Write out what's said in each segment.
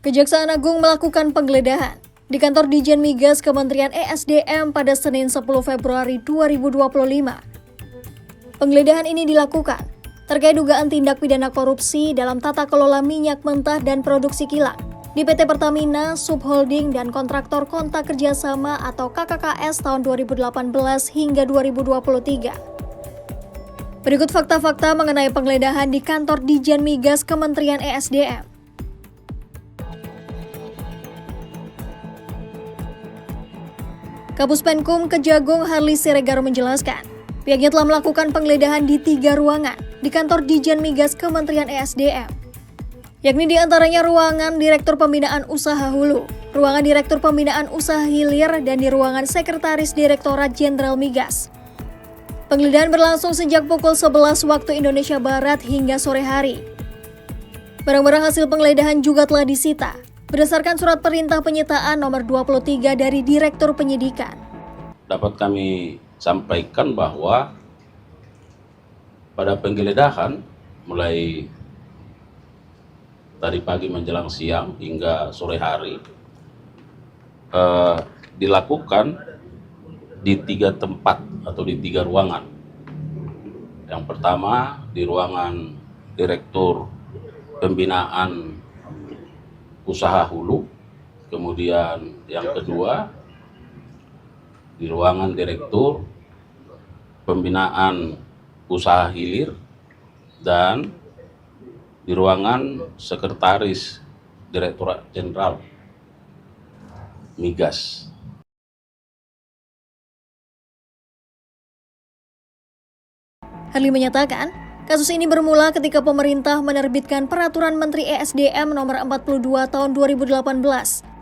Kejaksaan Agung melakukan penggeledahan di kantor Dijen Migas Kementerian ESDM pada Senin 10 Februari 2025. Penggeledahan ini dilakukan terkait dugaan tindak pidana korupsi dalam tata kelola minyak mentah dan produksi kilang di PT Pertamina, Subholding, dan Kontraktor Kontak Kerjasama atau KKKS tahun 2018 hingga 2023. Berikut fakta-fakta mengenai penggeledahan di kantor Dijen Migas Kementerian ESDM. Kapus Penkum Kejagung Harli Siregar menjelaskan, pihaknya telah melakukan penggeledahan di 3 ruangan di kantor Dijen Migas Kementerian ESDM, yakni di antaranya ruangan Direktur Pembinaan Usaha Hulu, ruangan Direktur Pembinaan Usaha Hilir, dan di ruangan Sekretaris Direktorat Jenderal Migas. Penggeledahan berlangsung sejak pukul 11 waktu Indonesia Barat hingga sore hari. Barang-barang hasil penggeledahan juga telah disita berdasarkan surat perintah penyitaan nomor 23 dari Direktur Penyidikan. Dapat kami sampaikan bahwa pada penggeledahan mulai tadi pagi menjelang siang hingga sore hari dilakukan di 3 tempat atau di 3 ruangan. Yang pertama di ruangan Direktur Pembinaan Usaha Hulu, kemudian yang kedua di ruangan Direktur Pembinaan Usaha Hilir, dan di ruangan Sekretaris Direktorat Jenderal Migas. Harli menyatakan, kasus ini bermula ketika pemerintah menerbitkan Peraturan Menteri ESDM Nomor 42 Tahun 2018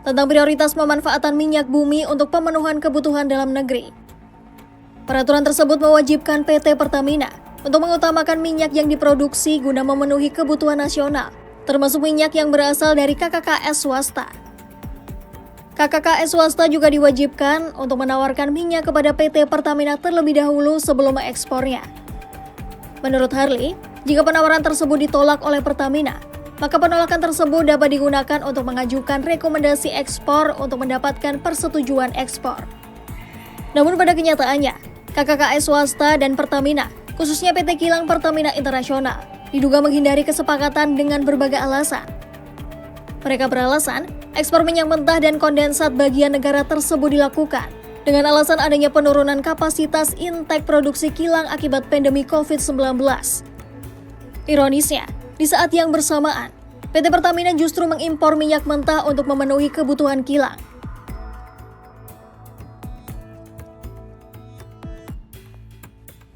tentang prioritas pemanfaatan minyak bumi untuk pemenuhan kebutuhan dalam negeri. Peraturan tersebut mewajibkan PT Pertamina untuk mengutamakan minyak yang diproduksi guna memenuhi kebutuhan nasional, termasuk minyak yang berasal dari KKKS swasta. KKKS swasta juga diwajibkan untuk menawarkan minyak kepada PT Pertamina terlebih dahulu sebelum mengekspornya. Menurut Harli, jika penawaran tersebut ditolak oleh Pertamina, maka penolakan tersebut dapat digunakan untuk mengajukan rekomendasi ekspor untuk mendapatkan persetujuan ekspor. Namun pada kenyataannya, KKKS swasta dan Pertamina, khususnya PT Kilang Pertamina Internasional, diduga menghindari kesepakatan dengan berbagai alasan. Mereka beralasan, ekspor minyak mentah dan kondensat bagian negara tersebut dilakukan dengan alasan adanya penurunan kapasitas intake produksi kilang akibat pandemi COVID-19. Ironisnya, di saat yang bersamaan, PT Pertamina justru mengimpor minyak mentah untuk memenuhi kebutuhan kilang.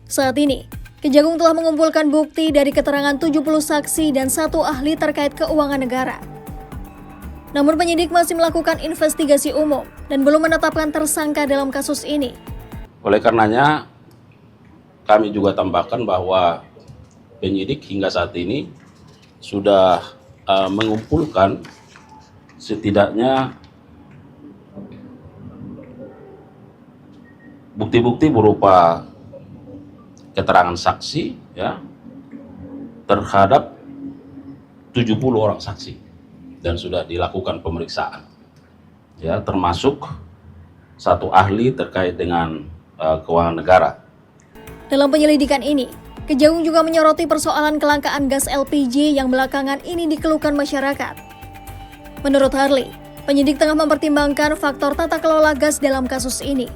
Saat ini, Kejagung telah mengumpulkan bukti dari keterangan 70 saksi dan 1 ahli terkait keuangan negara. Namun penyidik masih melakukan investigasi umum dan belum menetapkan tersangka dalam kasus ini. Oleh karenanya, kami juga tambahkan bahwa penyidik hingga saat ini sudah mengumpulkan setidaknya bukti-bukti berupa keterangan saksi ya terhadap 70 orang saksi. Dan sudah dilakukan pemeriksaan, ya, termasuk 1 ahli terkait dengan keuangan negara. Dalam penyelidikan ini, Kejagung juga menyoroti persoalan kelangkaan gas LPG yang belakangan ini dikeluhkan masyarakat. Menurut Harli, penyidik tengah mempertimbangkan faktor tata kelola gas dalam kasus ini.